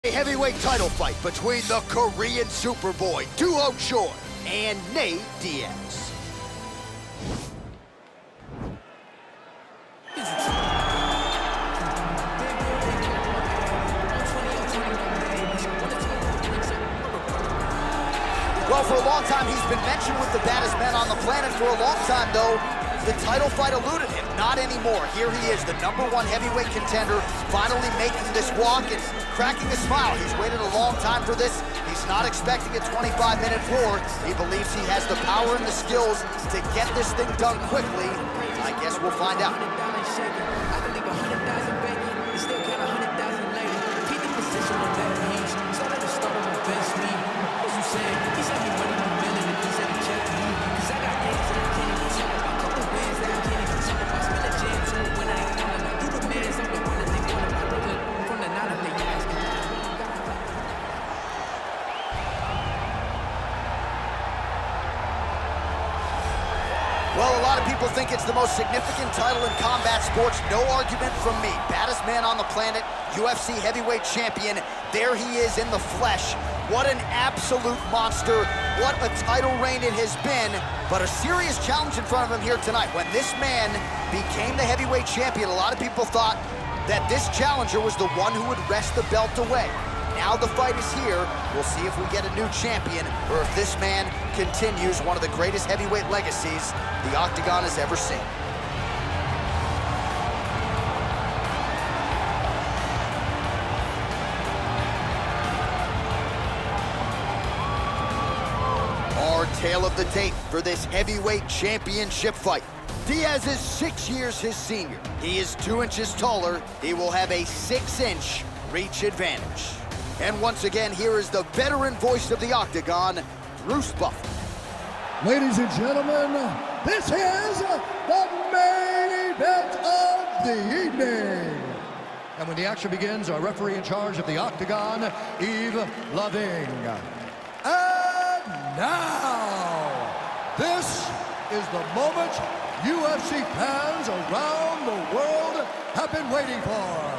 A heavyweight title fight between the Korean Superboy, Doo-Ho Choi, and Nate Diaz. Well, for a long time, he's been mentioned with the baddest men on the planet. For a long time, though, the title fight eluded him. Not anymore. Here he is, the #1 heavyweight contender, finally making this walk and cracking a smile. He's waited a long time for this. He's not expecting a 25-minute war. He believes he has the power and the skills to get this thing done quickly. I guess we'll find out. Well, a lot of people think it's the most significant title in combat sports. No argument from me. Baddest man on the planet, UFC heavyweight champion. There he is in the flesh. What an absolute monster. What a title reign it has been. But a serious challenge in front of him here tonight. When this man became the heavyweight champion, a lot of people thought that this challenger was the one who would wrest the belt away. Now the fight is here. We'll see if we get a new champion or if this man continues one of the greatest heavyweight legacies the Octagon has ever seen. Our tale of the tape for this heavyweight championship fight. Diaz is 6 years his senior. He is 2 inches taller. He will have a 6-inch reach advantage. And once again, here is the veteran voice of the Octagon, Bruce Buffer. Ladies and gentlemen, this is the main event of the evening. And when the action begins, our referee in charge of the Octagon, Yves Loving. And now, this is the moment UFC fans around the world have been waiting for.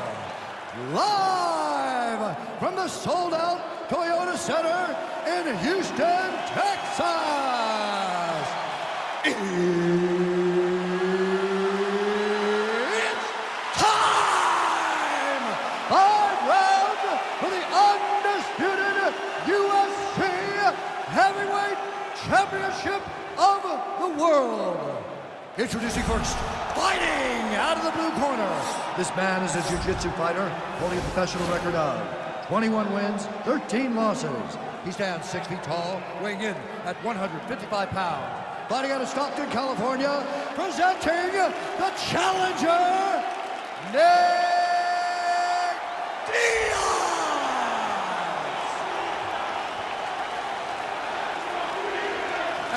Live from the sold-out Toyota Center in Houston, Texas. It's time! 5 rounds for the undisputed UFC Heavyweight Championship of the world. Introducing first, fighting out of the blue corner. This man is a jiu-jitsu fighter, holding a professional record of 21 wins, 13 losses. He stands 6 feet tall, weighing in at 155 pounds. Fighting out of Stockton, California, presenting the challenger, Nate Diaz!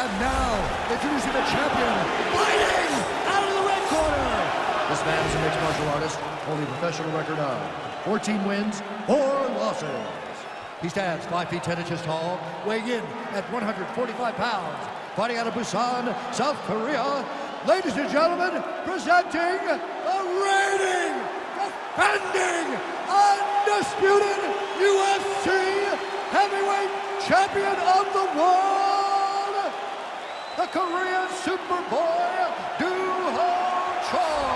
And now, introducing the champion, fighting out of the red corner. This man is a mixed martial artist, holding a professional record of 14 wins, 4 losses. He stands 5 feet 10 inches tall, weighing in at 145 pounds. Fighting out of Busan, South Korea. Ladies and gentlemen, presenting the reigning, defending, undisputed UFC heavyweight champion of the world, the Korean Superboy, Doo-Ho Choi.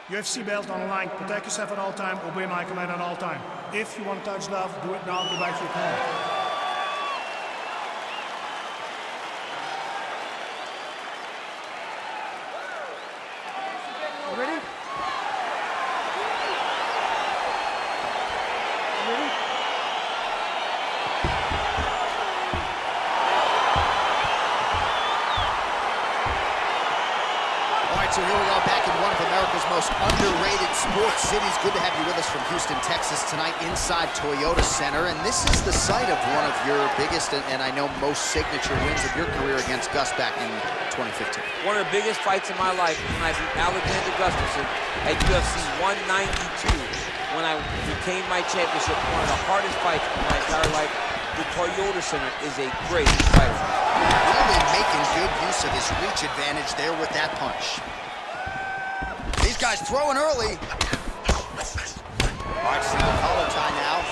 UFC belt on the line. Protect yourself at all time. Obey my command at all time. If you want to touch love, do it now. Go back to your corner. Ready? So here we are back in one of America's most underrated sports cities. Good to have you with us from Houston, Texas tonight inside Toyota Center. And this is the site of one of your biggest and I know most signature wins of your career against Gus back in 2015. One of the biggest fights of my life when I beat Alexander Gustafsson at UFC 192 when I retained my championship. One of the hardest fights of my entire life. the Toyota Center is a great fighter. Really making good use of his reach advantage there with that punch. These guys throwing early. All right, single collar tie now.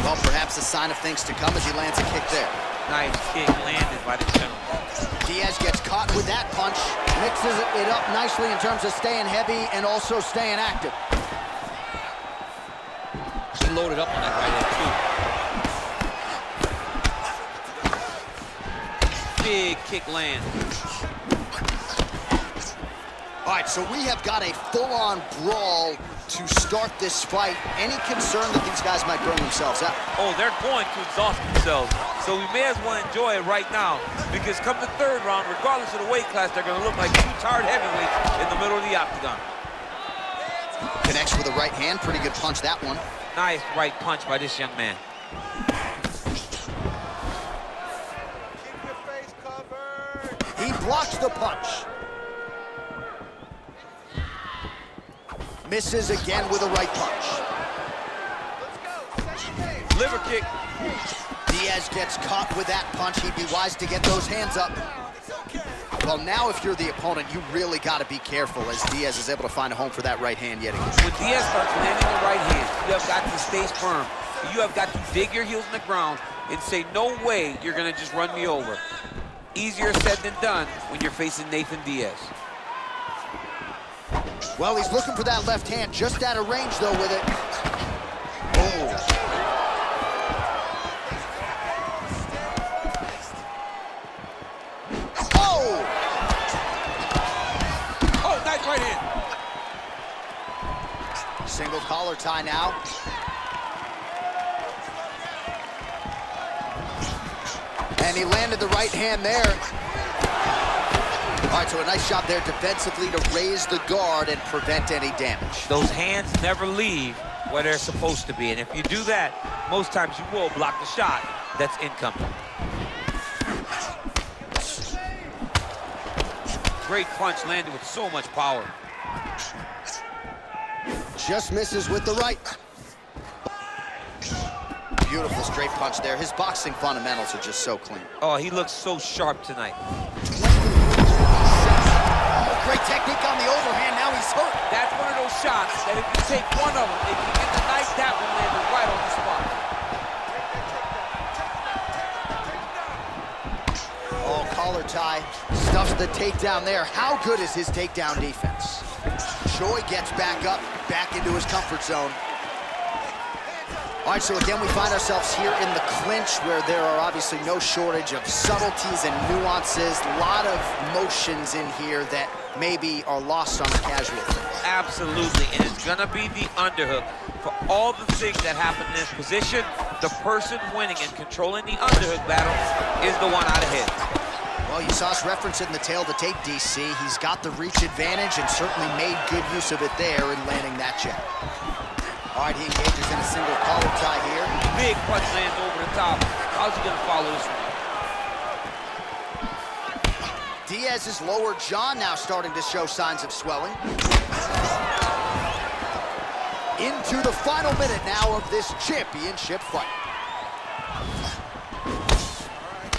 Well, perhaps a sign of things to come as he lands a kick there. Nice kick landed by the general. Diaz gets caught with that punch. Mixes it up nicely in terms of staying heavy and also staying active. He loaded up on that right hand, too. Big kick land. All right, so we have got a full-on brawl to start this fight. Any concern that these guys might burn themselves out? Oh, they're going to exhaust themselves. So we may as well enjoy it right now, because come the third round, regardless of the weight class, they're going to look like two tired heavyweights in the middle of the octagon. Connects with a right hand. Pretty good punch, that one. Nice right punch by this young man. Keep your face covered. He blocks the punch. Misses again with a right punch. Liver kick. Diaz gets caught with that punch. He'd be wise to get those hands up. Well, now if you're the opponent, you really got to be careful as Diaz is able to find a home for that right hand yet again. When Diaz starts landing the right hand, you have got to stay firm. You have got to dig your heels in the ground and say, no way you're going to just run me over. Easier said than done when you're facing Nathan Diaz. Well, he's looking for that left hand, just out of range, though, with it. Oh. Oh! Oh, nice right hand. Single collar tie now. And he landed the right hand there. All right, so a nice job there defensively to raise the guard and prevent any damage. Those hands never leave where they're supposed to be. And if you do that, most times you will block the shot that's incoming. Great punch landed with so much power. Just misses with the right. Beautiful straight punch there. His boxing fundamentals are just so clean. Oh, he looks so sharp tonight. Great technique on the overhand. Now he's hurt. That's one of those shots that if you take one of them, if you get the knife, that one landed right on the spot. Oh, collar tie. Stuffs the takedown there. How good is his takedown defense? Choi gets back up, back into his comfort zone. All right, so again, we find ourselves here in the clinch where there are obviously no shortage of subtleties and nuances. A lot of motions in here that maybe are lost on the casual fan. Absolutely, and it's gonna be the underhook. For all the things that happen in this position, the person winning and controlling the underhook battle is the one out ahead. Well, you saw us reference it in the tail of the tape, DC. He's got the reach advantage and certainly made good use of it there in landing that jab. All right, he engages in a single collar tie here. Big punch lands over the top. How's he gonna follow this one? Diaz's lower jaw now starting to show signs of swelling. Into the final minute now of this championship fight.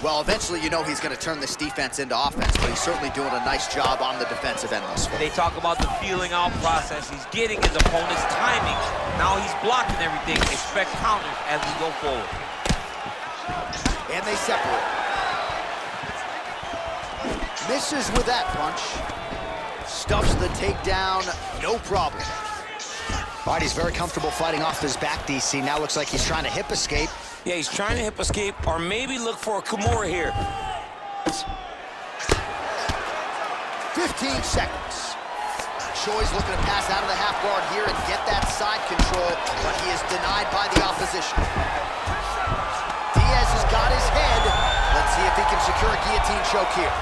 Well, eventually you know he's going to turn this defense into offense, but he's certainly doing a nice job on the defensive end thus far. They talk about the feeling out process. He's getting his opponent's timing. Now he's blocking everything. Expect counters as we go forward. And they separate. Misses with that punch. Stuffs the takedown, no problem. All right, he's very comfortable fighting off his back, DC. Now looks like he's trying to hip escape. Yeah, he's trying to hip escape or maybe look for a Kimura here. 15 seconds. Choi's looking to pass out of the half guard here and get that side control, but he is denied by the opposition. Diaz has got his head. Let's see if he can secure a guillotine choke here.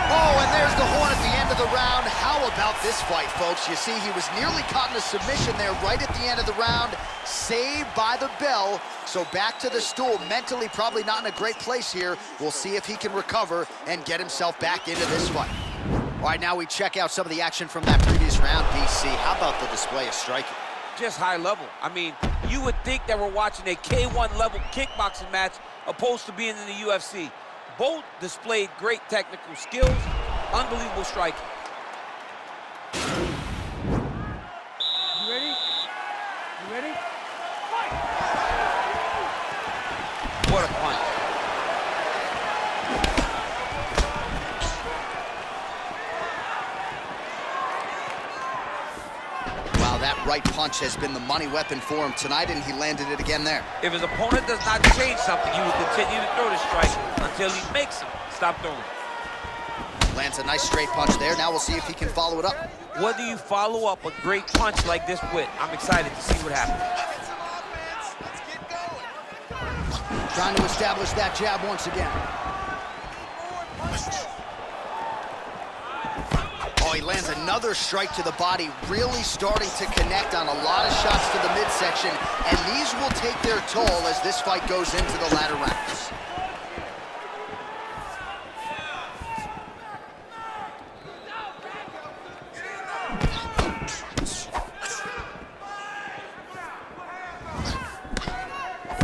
Oh, and there's the horn at the end of the round. How about this fight, folks? You see, he was nearly caught in a submission there right at the end of the round. Saved by the bell. So back to the stool. Mentally probably not in a great place here. We'll see if he can recover and get himself back into this fight. All right, now we check out some of the action from that previous round, BC. How about the display of striking? Just high level. I mean, You would think that we're watching a K1 level kickboxing match opposed to being in the UFC. Both displayed great technical skills, unbelievable striking. You ready? You ready? Fight! What a punch. Wow, that right punch has been the money weapon for him tonight, and he landed it again there. If his opponent does not change something, he will continue to throw the strike until he makes him stop throwing. Lands a nice straight punch there. Now we'll see if he can follow it up. What do you follow up a great punch like this with? I'm excited to see what happens. Let's get going. Trying to establish that jab once again. Oh, he lands another strike to the body, really starting to connect on a lot of shots to the midsection, and these will take their toll as this fight goes into the latter rounds.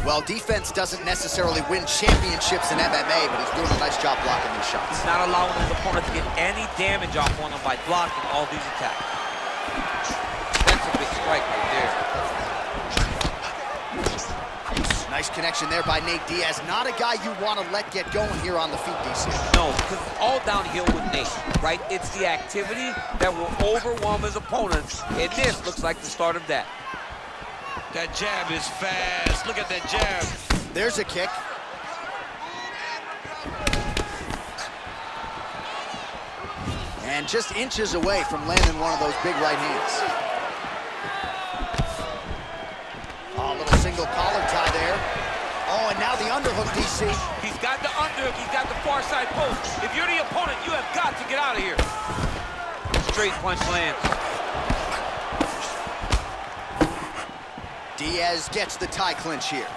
Well, defense doesn't necessarily win championships in MMA, but he's doing a nice job blocking these shots. He's not allowing his opponent to get any damage off on him by blocking all these attacks. That's a big strike right there. Nice connection there by Nate Diaz. Not a guy you want to let get going here on the feet, DC. No, because it's all downhill with Nate, right? It's the activity that will overwhelm his opponents, and this looks like the start of that. That jab is fast. Look at that jab. There's a kick. And just inches away from landing one of those big right hands. Oh, a little single collar tie there. Oh, and now the underhook, DC. He's got the underhook, he's got the far side post. If you're the opponent, you have got to get out of here. Straight punch lands. Diaz gets the tie clinch here.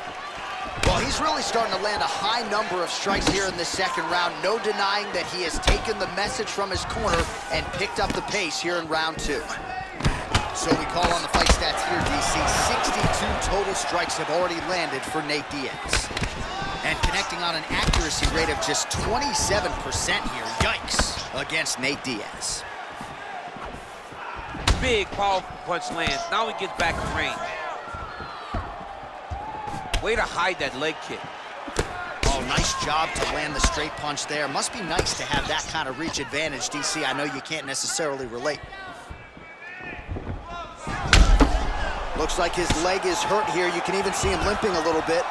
Well, he's really starting to land a high number of strikes here in the second round. No denying that he has taken the message from his corner and picked up the pace here in round two. So we call on the fight stats here, DC. 62 total strikes have already landed for Nate Diaz. And connecting on an accuracy rate of just 27% here. Yikes, against Nate Diaz. Big, powerful punch lands. Now he gets back in range. Way to hide that leg kick. Oh, nice job to land the straight punch there. Must be nice to have that kind of reach advantage, DC. I know you can't necessarily relate. Looks like his leg is hurt here. You can even see him limping a little bit.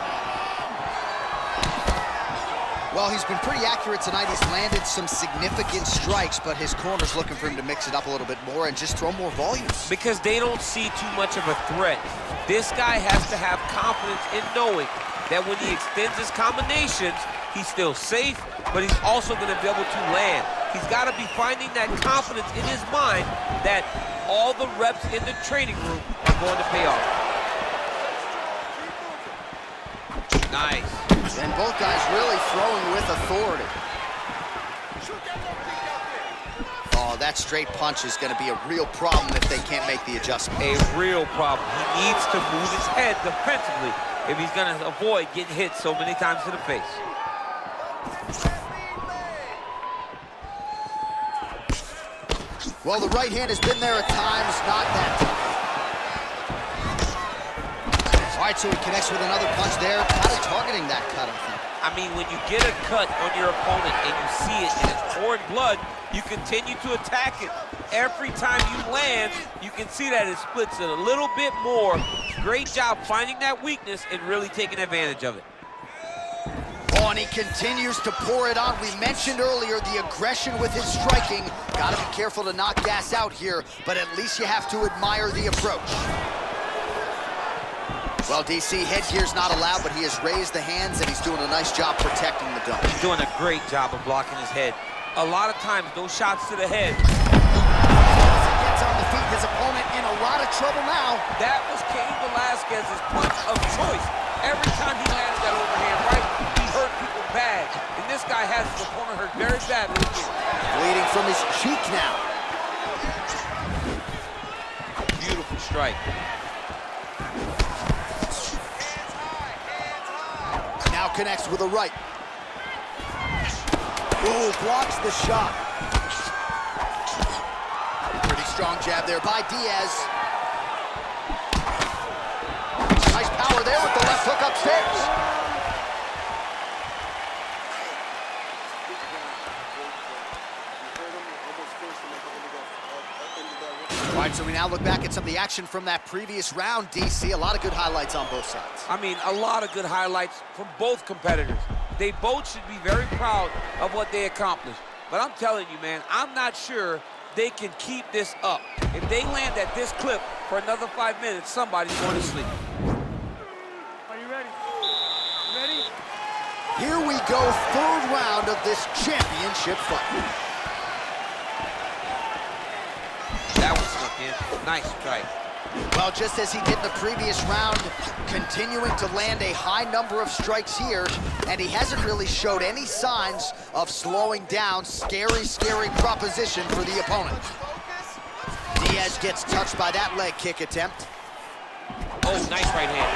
Well, he's been pretty accurate tonight. He's landed some significant strikes, but his corner's looking for him to mix it up a little bit more and just throw more volume. Because they don't see too much of a threat. This guy has to have confidence in knowing that when he extends his combinations, he's still safe, but he's also going to be able to land. He's got to be finding that confidence in his mind that all the reps in the training room are going to pay off. Nice. And both guys really throwing with authority. Oh, that straight punch is going to be a real problem if they can't make the adjustment. A real problem. He needs to move his head defensively if he's going to avoid getting hit so many times to the face. Well, the right hand has been there at times, not that time. All right, so he connects with another punch there, kind of targeting that cut, I think. I mean, when you get a cut on your opponent and you see it and it's pouring blood, you continue to attack it. Every time you land, you can see that it splits it a little bit more. Great job finding that weakness and really taking advantage of it. Oh, and he continues to pour it on. We mentioned earlier the aggression with his striking. Got to be careful to not gas out here, but at least you have to admire the approach. Well, DC, headgear's not allowed, but he has raised the hands, and he's doing a nice job protecting the dome. He's doing a great job of blocking his head. A lot of times, those shots to the head. As he gets on the feet, his opponent in a lot of trouble now. That was Cain Velasquez's punch of choice. Every time he landed that overhand right, he hurt people bad. And this guy has his opponent hurt very badly here. Bleeding from his cheek now. Beautiful strike. connects with a right. Ooh, blocks the shot. Pretty strong jab there by Diaz. Nice power there with the left hook upstairs. All right, so we now look back at some of the action from that previous round, DC. A lot of good highlights on both sides. I mean, a lot of good highlights from both competitors. They both should be very proud of what they accomplished. But I'm telling you, man, I'm not sure they can keep this up. If they land at this clip for another 5 minutes, somebody's going to sleep. Are you ready? You ready? Here we go, third round of this championship fight. That was snuck in. Nice strike. Well, just as he did in the previous round, continuing to land a high number of strikes here, and he hasn't really showed any signs of slowing down. Scary, scary proposition for the opponent. Diaz gets touched by that leg kick attempt. Oh, nice right hand.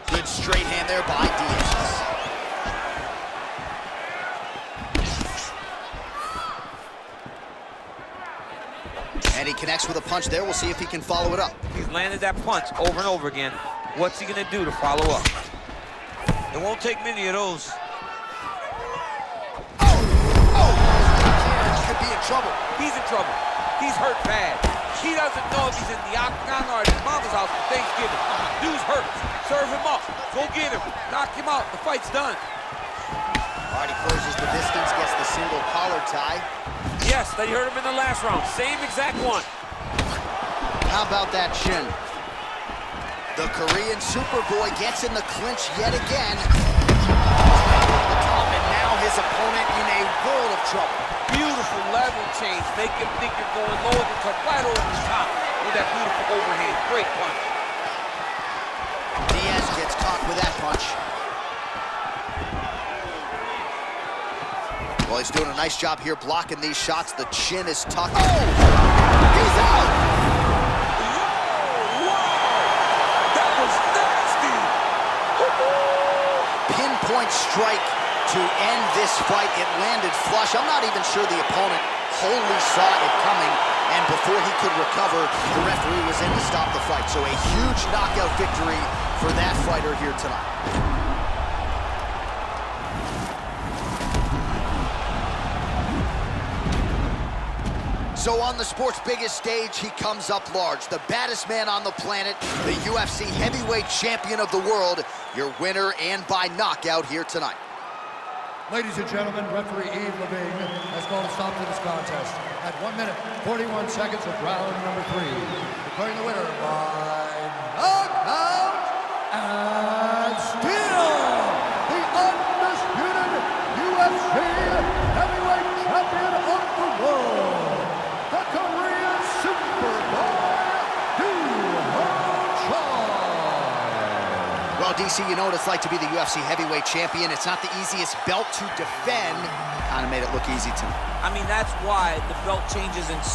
Good straight hand there by Diaz. And he connects with a punch there. We'll see if he can follow it up. He's landed that punch over and over again. What's he gonna do to follow up? It won't take many of those. Could be in trouble. He's in trouble. He's hurt bad. He doesn't know if he's in the octagon or at his mama's house for Thanksgiving. Dude's hurt. Serve him up. Go get him. Knock him out. The fight's done. All right, he closes the distance, gets the single collar tie. Yes, they hurt him in the last round. Same exact one. How about that shin? The Korean Superboy gets in the clinch yet again. The top, and now his opponent in a world of trouble. Beautiful level change. Make him think you're going lower than come right over the top with that beautiful overhand. Great punch. Diaz gets caught with that punch. Well, he's doing a nice job here blocking these shots. The chin is tucked. Oh! He's out! That was nasty! Pinpoint strike to end this fight. It landed flush. I'm not even sure the opponent wholly saw it coming, and before he could recover, the referee was in to stop the fight. So a huge knockout victory for that fighter here tonight. So on the sport's biggest stage, he comes up large. The baddest man on the planet, the UFC heavyweight champion of the world, your winner and by knockout here tonight. Ladies and gentlemen, referee Yves Levine has called a stop to this contest at 1 minute, 41 seconds of round number 3. Declaring the winner by knockout and still the undisputed UFC heavyweight champion of the world, the Korean Superboy, Well, DC, you know what it's like to be the UFC heavyweight champion. It's not the easiest belt to defend. Kind of made it look easy tonight. I mean, that's why the belt changes in